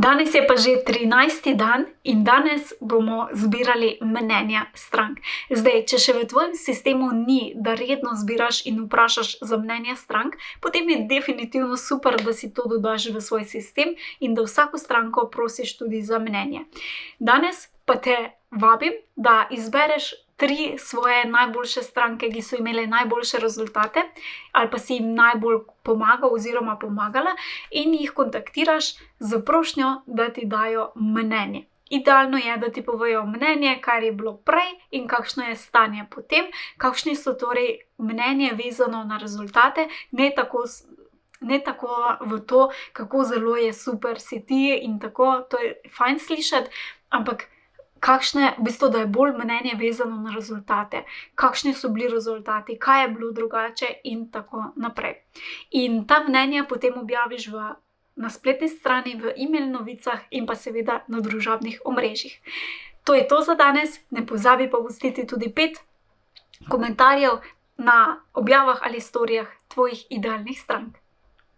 Danes je pa že 13. dan in danes bomo zbirali mnenja strank. Zdaj, če še v tvojem sistemu ni, da redno zbiraš in vprašaš za mnenja strank, potem je definitivno super, da si to dodaš v svoj sistem in da vsako stranko prosiš tudi za mnenje. Danes pa te vabim, da izbereš 3 svoje najboljše stranke, ki so imele najboljše rezultate ali pa si jim najbolj pomagal oziroma pomagala in jih kontaktiraš z prošnjo, da ti dajo mnenje. Idealno je, da ti povejo mnenje, kar je bilo prej in kakšno je stanje potem, kakšni so torej mnenje vezano na rezultate, ne tako v to, kako zelo je super si ti in tako, to je fajn slišati, ampak kakšne, v bistvu, da je bolj mnenje vezano na rezultate, kakšni so bili rezultati, kaj je bilo drugače in tako naprej. In ta mnenja potem objaviš na spletni strani, v e-mail novicah in pa seveda na družabnih omrežjih. To je to za danes, ne pozabi pa pustiti tudi 5 komentarjev na objavah ali storijah tvojih idealnih strank.